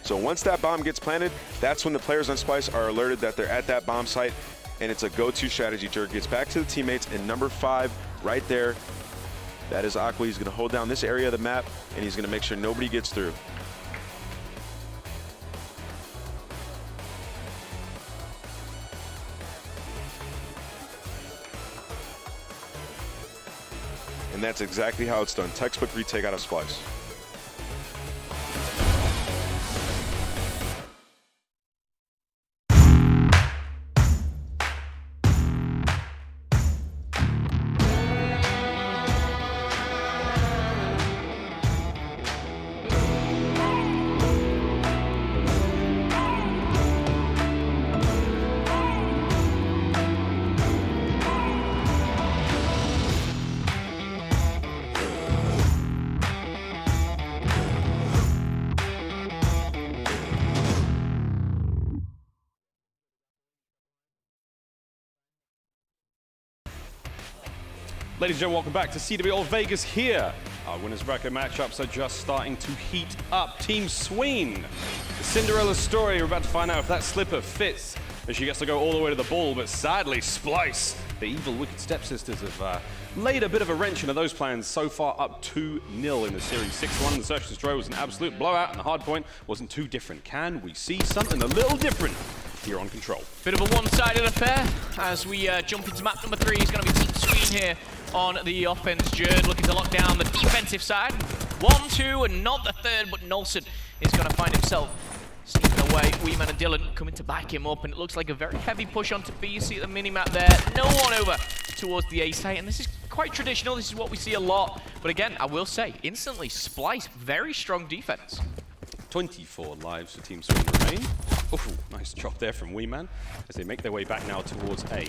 S2: So once that bomb gets planted, that's when the players on Splyce are alerted that they're at that bomb site, and it's a go-to strategy. Jared gets back to the teammates, and number 5 right there, that is Aqua. He's gonna hold down this area of the map, and he's gonna make sure nobody gets through. And that's exactly how it's done. Textbook retake out of Splyce.
S6: Ladies and gentlemen, welcome back to CWL Vegas here. Our winners bracket matchups are just starting to heat up. Team Sween, the Cinderella story. We're about to find out if that slipper fits as she gets to go all the way to the ball, but sadly, Splyce, the evil, wicked stepsisters, have laid a bit of a wrench into those plans. So far up 2-0 in the series. 6-1, the Search and Destroy was an absolute blowout, and the hard point wasn't too different. Can we see something a little different here on Control?
S3: Bit of a one-sided affair as we jump into map number 3. It's going to be Team Sween here on the offense. Jared looking to lock down the defensive side. 1-2, and not the third, but Nolson is going to find himself sneaking away. Weeman and Dylan coming to back him up, and it looks like a very heavy push onto B. You see the mini-map there. No one over towards the A site, and this is quite traditional. This is what we see a lot. But again, I will say, instantly, Splyce, very strong defense.
S6: 24 lives for Team Sween remain. Ooh, nice chop there from Weeman as they make their way back now towards A.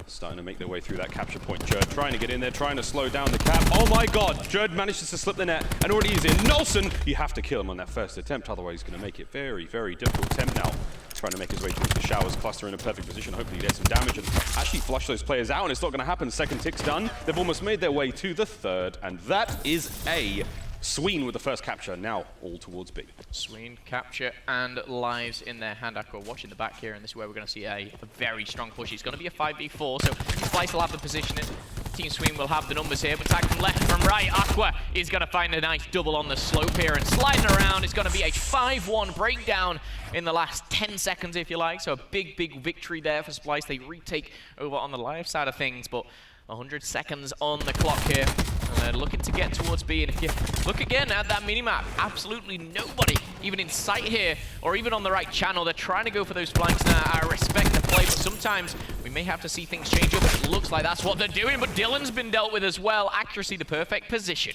S6: Starting to make their way through that capture point. Jared trying to get in there, trying to slow down the cap. Oh my god, Jared manages to slip the net and already is in. Nolson, you have to kill him on that first attempt, otherwise he's going to make it very, very difficult. Temp now trying to make his way towards the showers, cluster in a perfect position. Hopefully he gets some damage and actually flush those players out, and it's not going to happen. Second tick's done. They've almost made their way to the third, and that is A. Sween with the first capture, now all towards B.
S3: Sween capture and lives in their hand. Aqua watching the back here, and this is where we're going to see a very strong push. It's going to be a 5v4, so Splyce will have the positioning. Team Sween will have the numbers here, but tag from left, from right. Aqua is going to find a nice double on the slope here, and sliding around. It's going to be a 5-1 breakdown in the last 10 seconds, if you like. So a big, big victory there for Splyce. They retake over on the live side of things, but 100 seconds on the clock here. And they're looking to get towards B. And if you look again at that minimap, absolutely nobody even in sight here or even on the right channel. They're trying to go for those flanks now. I respect the play, but sometimes we may have to see things change up. It looks like that's what they're doing, but Dylan's been dealt with as well. Accuracy, the perfect position.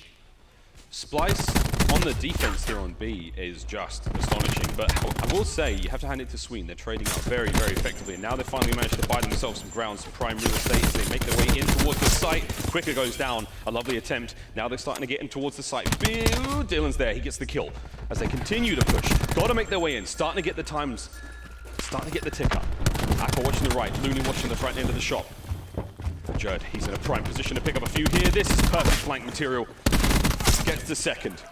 S6: Splyce on the defense here on B is just astonishing, but I will say you have to hand it to Sween. They're trading out very, very effectively, and now they've finally managed to buy themselves some ground, some prime real estate as they make their way in towards the site. Quicker goes down, a lovely attempt. Now they're starting to get in towards the site. Ooh, Dylan's there, he gets the kill as they continue to push. Got to make their way in, starting to get the times, starting to get the tick up. Aqua watching the right, Looney watching the front end of the shop. Jared, he's in a prime position to pick up a few here. This is perfect flank material. Gets the second.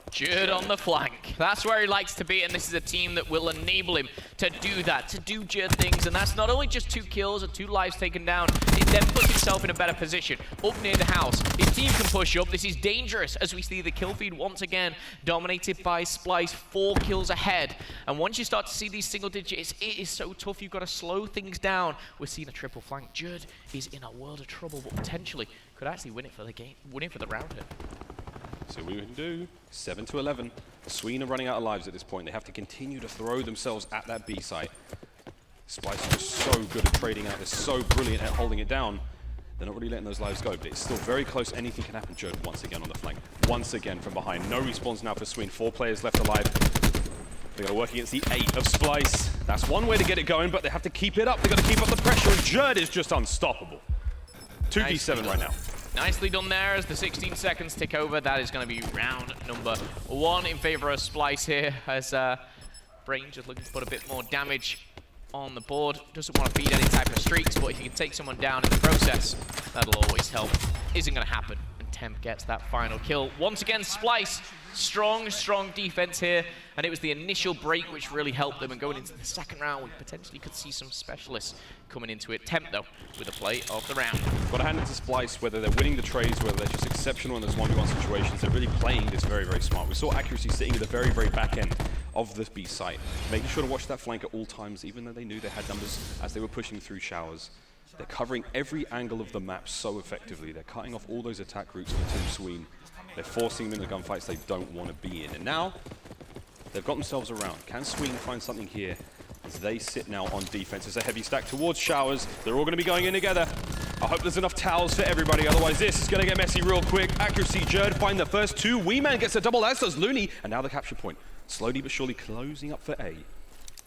S3: Jared on the flank. That's where he likes to be, and this is a team that will enable him to do that, to do Jared things, and that's not only just 2 kills or 2 lives taken down, it then puts himself in a better position. Up near the house, his team can push up. This is dangerous as we see the kill feed once again dominated by Splyce, 4 kills ahead. And once you start to see these single digits, it is so tough. You've got to slow things down. We're seeing a triple flank. Jared is in a world of trouble, but potentially could actually win it for the game, win it for the round here.
S6: So we can do 7-11. Sween are running out of lives at this point. They have to continue to throw themselves at that B site. Splyce is just so good at trading out. They're so brilliant at holding it down. They're not really letting those lives go, but it's still very close. Anything can happen. Jerd once again on the flank. Once again from behind. No respawns now for Sween. 4 players left alive. They're going to work against the 8 of Splyce. That's one way to get it going, but they have to keep it up. They've got to keep up the pressure, and Jerd is just unstoppable. 2v7 right now.
S3: Nicely done there as the 16 seconds tick over. That is going to be round number 1 in favor of Splyce here, as Brain just looking to put a bit more damage on the board. Doesn't want to feed any type of streaks, but if you can take someone down in the process, that'll always help. Isn't going to happen, and Temp gets that final kill. Once again, Splyce, strong defense here, and it was the initial break which really helped them, and going into the second round, we potentially could see some specialists coming into it. Temp, though, with a play of the round.
S6: Got to hand it to Splyce, whether they're winning the trades, whether they're just exceptional in those 1v1 situations, they're really playing this very, very smart. We saw accuracy sitting at the very, very back end of this B site, making sure to watch that flank at all times, even though they knew they had numbers as they were pushing through showers. They're covering every angle of the map so effectively. They're cutting off all those attack routes for Team Sween. They're forcing them into gunfights they don't want to be in. And now, they've got themselves around. Can Sween find something here as they sit now on defense? It's a heavy stack towards showers. They're all going to be going in together. I hope there's enough towels for everybody, otherwise this is going to get messy real quick. Accuracy, Jerd find the first 2. Weeman gets a double, as does Looney. And now the capture point. Slowly but surely closing up for A.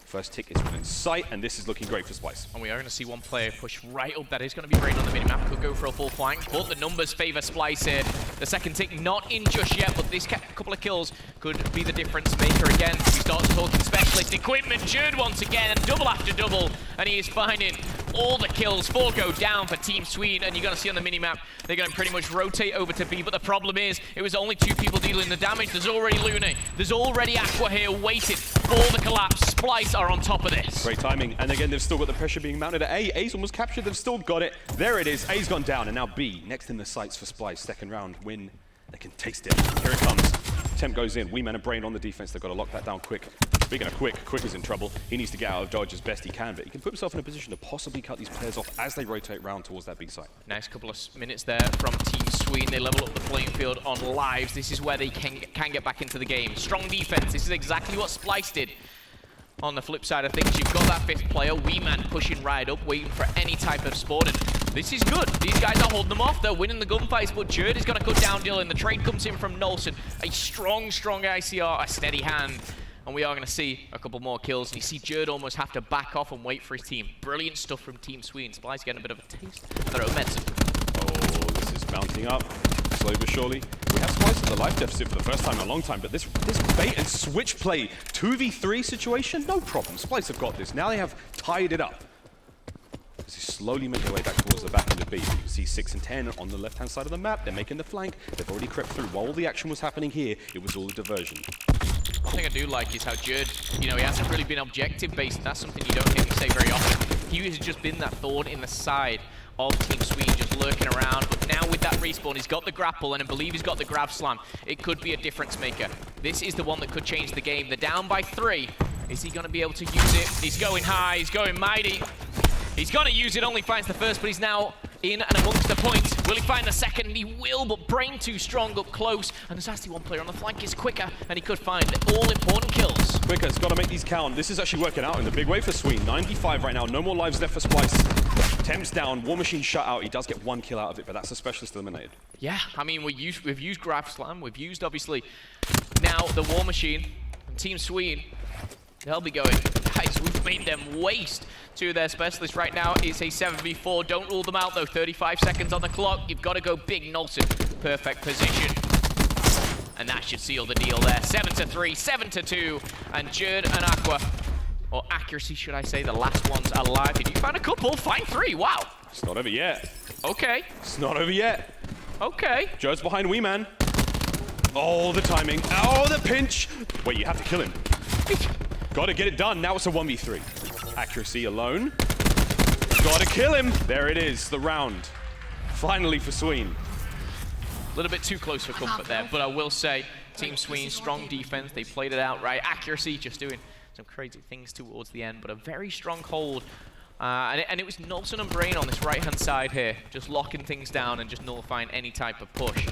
S6: First tick is within sight, and this is looking great for Splyce.
S3: And we are going to see one player push right up. That is going to be Brain on the minimap. Could go for a full flank, but the numbers favor Splyce here. The second tick not in just yet, but this couple of kills could be the difference maker again. We start talking specialist equipment. Jerd once again, double after double, and he is finding all the kills. 4 go down for Team Sween, and you're going to see on the minimap, they're going to pretty much rotate over to B, but the problem is, it was only 2 people dealing the damage. There's already Luna. There's already Aqua here waiting for the collapse. Splyce are on top of this.
S6: Great timing, and again, they've still got the pressure being mounted at A. A's almost captured, they've still got it. There it is, A's gone down, and now B, next in the sights for Splyce. Second round win, they can taste it. Here it comes. Temp goes in, Weeman and Brain on the defense. They've got to lock that down quick. Speaking of quick is in trouble. He needs to get out of dodge as best he can, but he can put himself in a position to possibly cut these players off as they rotate round towards that B site.
S3: Nice couple of minutes there from Team Sween. They level up the playing field on lives. This is where they can get back into the game. Strong defense. This is exactly what Splyce did. On the flip side of things, you've got that 5th player, Weeman, pushing right up, waiting for any type of spawn, and this is good. These guys are holding them off. They're winning the gunfights, but Jerd is going to cut down Dylan. The trade comes in from Nolson. A strong ICR, a steady hand, and we are going to see a couple more kills, and you see Jerd almost have to back off and wait for his team. Brilliant stuff from Team Sween. Splyce getting a bit of a taste of their own medicine.
S6: Oh, this is mounting up, slowly but surely. We have Splyce at the life deficit for the first time in a long time, but this bait and switch play, 2v3 situation, no problem. Splyce have got this. Now they have tied it up. This is slowly making their way back towards the back end of B. You can see 6 and 10 on the left-hand side of the map. They're making the flank. They've already crept through. While all the action was happening here, it was all a diversion.
S3: One thing I do like is how Jerd, he hasn't really been objective-based. That's something you don't hear me say very often. He has just been that thorn in the side of Team Sween, just lurking around. But now with that respawn, he's got the grapple, and I believe he's got the grab slam. It could be a difference maker. This is the one that could change the game. They're down by 3. Is he going to be able to use it? He's going high. He's going mighty. He's going to use it. Only finds the first, but he's now in and amongst the points. Will he find the second? He will, but Brain too strong up close. And there's actually one player on the flank is Quicker, and he could find the all-important kills.
S6: Quicker's got to make these count. This is actually working out in the big way for Sween. 95 right now. No more lives left for Splyce. Temp's down. War Machine shut out. He does get 1 kill out of it, but that's a specialist eliminated.
S3: Yeah, I mean, we've used Grab Slam. We've used, obviously, now the War Machine. And Team Sween, they'll be going, guys, we've made them waste to their specialist right now. It's a 7v4. Don't rule them out, though. 35 seconds on the clock. You've got to go big, Nolson. Perfect position. And that should seal the deal there. 7-3, 7-2. And Jerd and Aqua, or Accuracy, should I say, the last ones alive. Did you find a couple? Find 3. Wow.
S6: It's not over yet.
S3: Okay.
S6: It's not over yet.
S3: Okay.
S6: Jerd's behind Weeman. Oh, the timing. Oh, the pinch. Wait, you have to kill him. Got to get it done. Now it's a 1v3. Accuracy alone. Got to kill him. There it is, the round. Finally for Sween.
S3: A little bit too close for comfort there, but I will say, Team Sween, strong defense. They played it out right. Accuracy just doing some crazy things towards the end, but a very strong hold. And it was Nolson and Brain on this right-hand side here, just locking things down and just nullifying any type of push.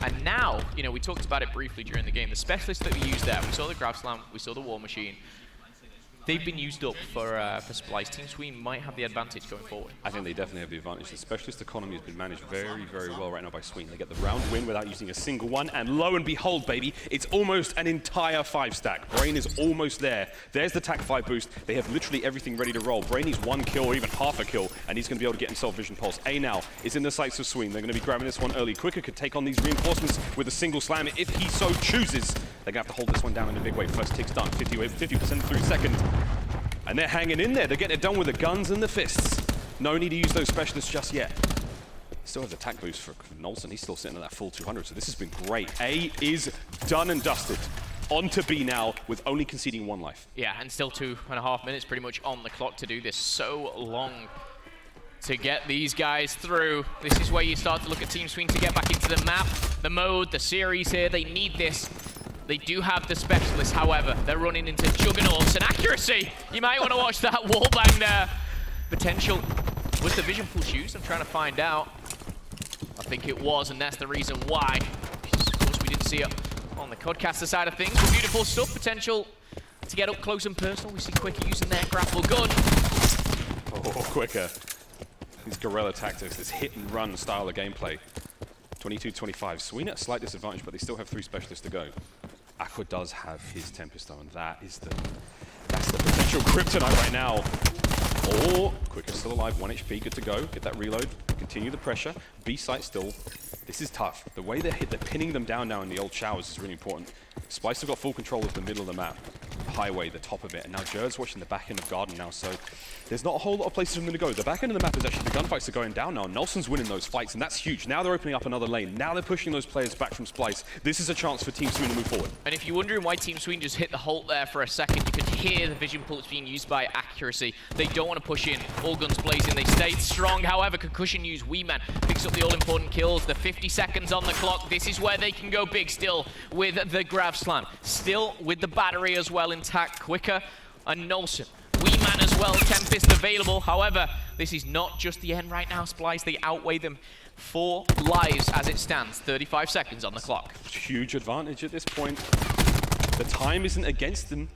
S3: And now, we talked about it briefly during the game. The specialists that we used there, we saw the Grab Slam, we saw the War Machine. they've been used up for Splyce. Team Sween might have the advantage going forward.
S6: I think they definitely have the advantage. The specialist economy has been managed very, very well right now by Sween. They get the round win without using a single one, and lo and behold, baby, it's almost an entire 5-stack. Brain is almost there. There's the TAC 5 boost. They have literally everything ready to roll. Brain needs 1 kill or even half a kill, and he's going to be able to get himself Vision Pulse. A now is in the sights of Sween. They're going to be grabbing this one early. Quicker could take on these reinforcements with a single slam if he so chooses. They're going to have to hold this one down in a big way. First tick's done. 50% through second. And they're hanging in there. They're getting it done with the guns and the fists. No need to use those specialists just yet. Still has attack boost for Nolson. He's still sitting at that full 200, so this has been great. A is done and dusted. On to B now, with only conceding 1 life.
S3: Yeah, and still 2.5 minutes pretty much on the clock to do this. So long to get these guys through. This is where you start to look at Team Sween to get back into the map, the mode, the series here. They need this. They do have the specialists, however. They're running into juggernauts and accuracy. You might want to watch that wallbang there. Potential. Was the Vision Pulse used? I'm trying to find out. I think it was, and that's the reason why. Of course, we didn't see it on the Codcaster side of things. But beautiful stuff. Potential to get up close and personal. We see Quicker using their grapple gun.
S6: Oh, Quicker. These guerrilla tactics, this hit and run style of gameplay. 22-25. Sween at a slight disadvantage, but they still have 3 specialists to go. Aqua does have his Tempest though, and that's the potential kryptonite right now. Oh, Quicker still alive, 1 HP, good to go. Get that reload, continue the pressure. B site still, this is tough. The way they're pinning them down now in the old showers is really important. Splyce have got full control of the middle of the map, the highway, the top of it, and now Jerd's watching the back end of Garden now, so there's not a whole lot of places for them to go. The back end of the map is actually, the gunfights are going down now. Nelson's winning those fights, and that's huge. Now they're opening up another lane. Now they're pushing those players back from Splyce. This is a chance for Team Sween to move forward.
S3: And if you're wondering why Team Sween just hit the halt there for a second, you could hear the Vision Pulse being used by accuracy. They don't want to push in. All guns blazing. They stayed strong. However, Concussion use Wee-Man picks up the all-important kills. The 50 seconds on the clock. This is where they can go big still with the Grav Slam. Still with the battery as well intact. Quicker and Nolson. Wee-Man as well, Tempest available. However, this is not just the end right now, Splyce. They outweigh them 4 lives as it stands. 35 seconds on the clock.
S6: Huge advantage at this point. The time isn't against them.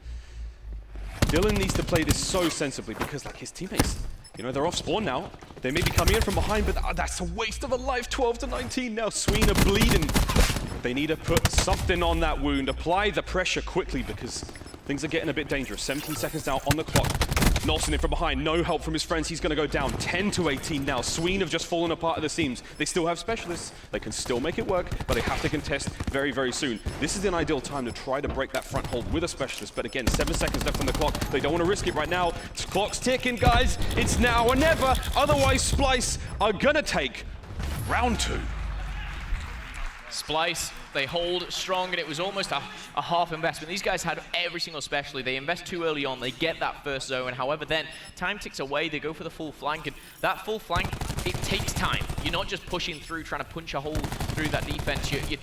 S6: Dylan needs to play this so sensibly because, like, his teammates, you know, they're off spawn now. They may be coming in from behind, but that's a waste of a life. 12-19 now. Sween are bleeding. They need to put something on that wound. Apply the pressure quickly because things are getting a bit dangerous. 17 seconds now on the clock. Nolson in from behind. No help from his friends. He's going to go down. 10-18 now. Sween have just fallen apart at the seams. They still have specialists. They can still make it work, but they have to contest very, very soon. This is an ideal time to try to break that front hold with a specialist. But again, 7 seconds left on the clock. They don't want to risk it right now. Clock's ticking, guys. It's now or never. Otherwise, Splyce are going to take round 2.
S3: Splyce, they hold strong, and it was almost a half investment. These guys had every single specialty. They invest too early on. They get that first zone. However, then time ticks away. They go for the full flank, and that full flank, it takes time. You're not just pushing through, trying to punch a hole through that defense. You're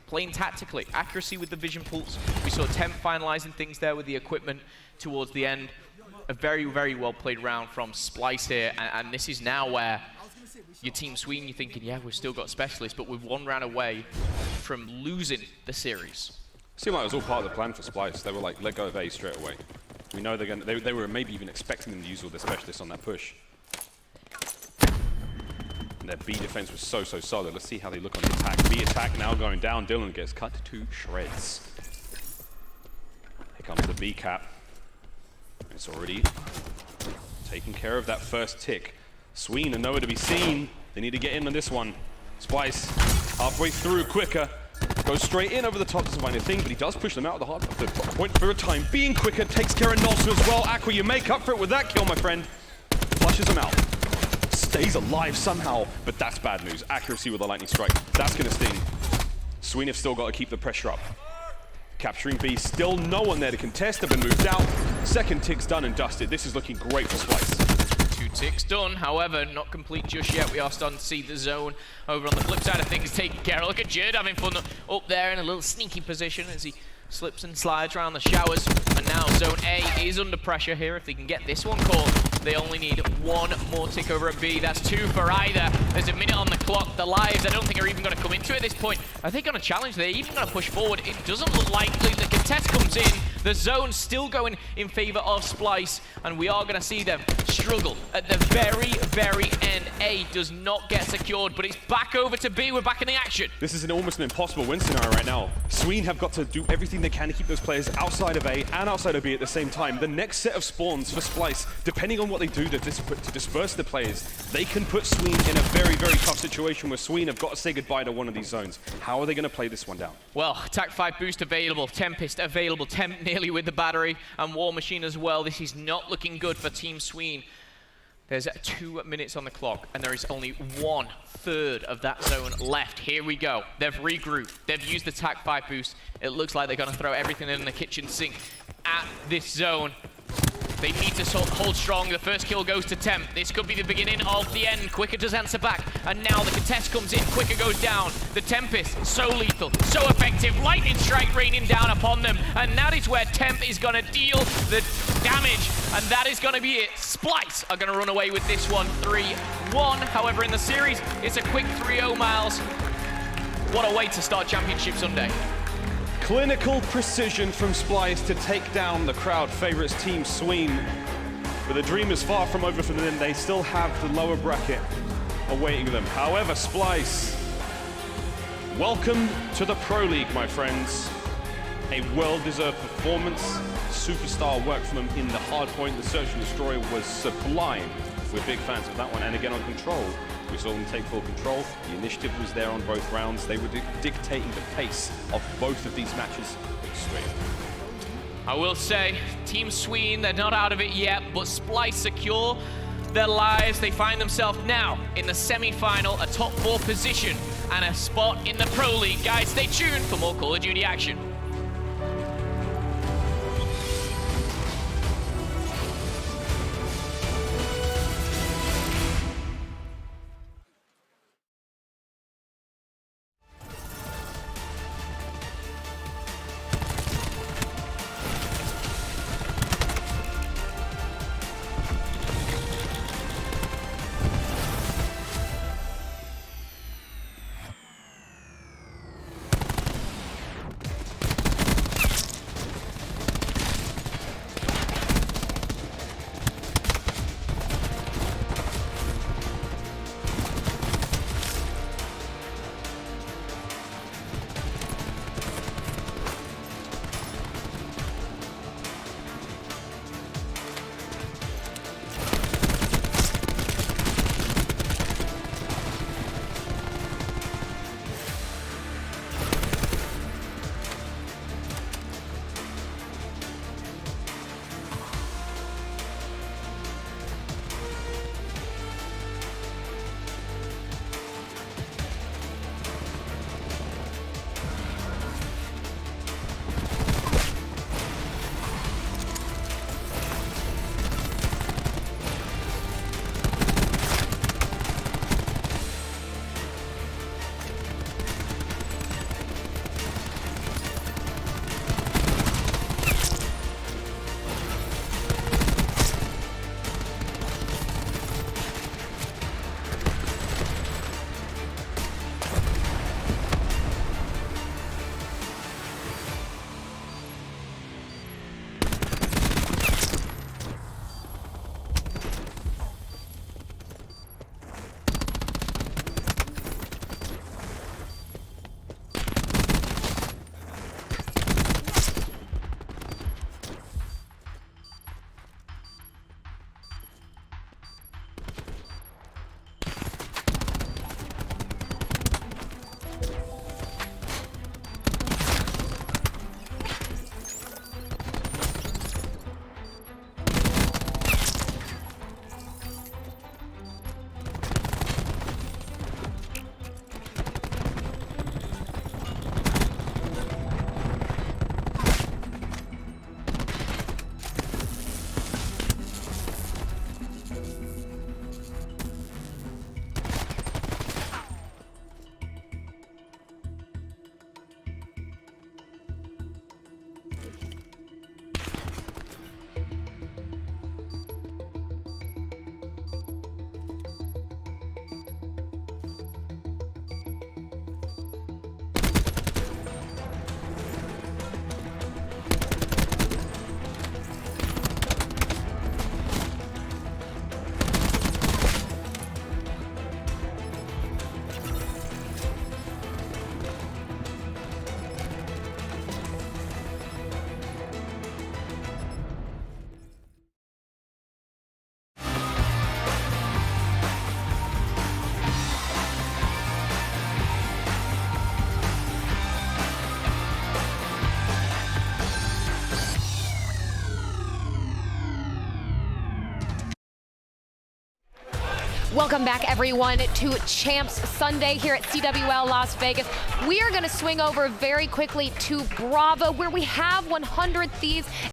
S3: playing tactically. Accuracy with the Vision Pulse. We saw Temp finalizing things there with the equipment towards the end. A very, very well played round from Splyce here, and this is now where your Team Sween, you're thinking, yeah, we've still got specialists, but we're 1 round away from losing the series.
S6: Seemed like it was all part of the plan for Splyce. They were like, let go of A straight away. We know they're going to, they were maybe even expecting them to use all their specialists on that push. And their B defense was so solid. Let's see how they look on the attack. B attack now going down. Dylan gets cut to shreds. Here comes the B cap. It's already taking care of that first tick. Sween are nowhere to be seen. They need to get in on this one. Splyce, halfway through, Quicker. Goes straight in over the top, doesn't find a thing, but he does push them out of the point for a time. Being Quicker takes care of Nolson as well. Aqua, you make up for it with that kill, my friend. Flushes him out. Stays alive somehow, but that's bad news. Accuracy with a lightning strike. That's going to sting. Sween have still got to keep the pressure up. Capturing B, still no one there to contest. They've been moved out. Second tick's done and dusted. This is looking great for Splyce.
S3: 2 ticks done, however, not complete just yet. We are starting to see the zone over on the flip side of things taken care of. Look at Jerd having fun up there in a little sneaky position as he slips and slides around the showers. And now Zone A is under pressure here. If they can get this one caught, they only need 1 more tick over at B. That's 2 for either. There's a minute on the clock. The lives, I don't think, are even going to come into it at this point. Are they going to challenge? They're even going to push forward. It doesn't look likely. The contest comes in. The zone's still going in favor of Splyce, and we are going to see them struggle at the very, very end. A does not get secured, but it's back over to B. We're back in the action.
S6: This is almost an impossible win scenario right now. Sween have got to do everything they can to keep those players outside of A and outside of B at the same time. The next set of spawns for Splyce, depending on what they do to disperse the players, they can put Sween in a very, very tough situation where Sween have got to say goodbye to one of these zones. How are they going to play this one down?
S3: Well, attack 5 boost available, Tempest available, Temp nearly with the battery, and War Machine as well. This is not looking good for Team Sween. There's 2 minutes on the clock, and there is only 1/3 of that zone left. Here we go. They've regrouped. They've used the attack 5 boost. It looks like they're going to throw everything in the kitchen sink at this zone. They need to hold strong. The first kill goes to Temp. This could be the beginning of the end. Quicker does answer back. And now the contest comes in. Quicker goes down. The Tempest, so lethal, so effective. Lightning strike raining down upon them. And that is where Temp is going to deal the damage. And that is going to be it. Splyce are going to run away with this one, 3-1. However, in the series, it's a quick 3-0 miles. What a way to start Championship Sunday.
S6: Clinical precision from Splyce to take down the crowd favorites Team Sween. But the dream is far from over for them. They still have the lower bracket awaiting them. However, Splyce, welcome to the Pro League, my friends. A well-deserved performance. Superstar work from them in the hard point. The search and destroy was sublime. We're big fans of that one. And again on control, we saw them take full control. The initiative was there on both rounds. They were dictating the pace of both of these matches.
S3: I will say, Team Sween, they're not out of it yet, but Splyce secure their lives. They find themselves now in the semi-final, a top 4 position, and a spot in the Pro League. Guys, stay tuned for more Call of Duty action.
S1: Welcome back, everyone, to Champs Sunday here at CWL Las Vegas. We are going to swing over very quickly to Bravo, where we have 100 Thieves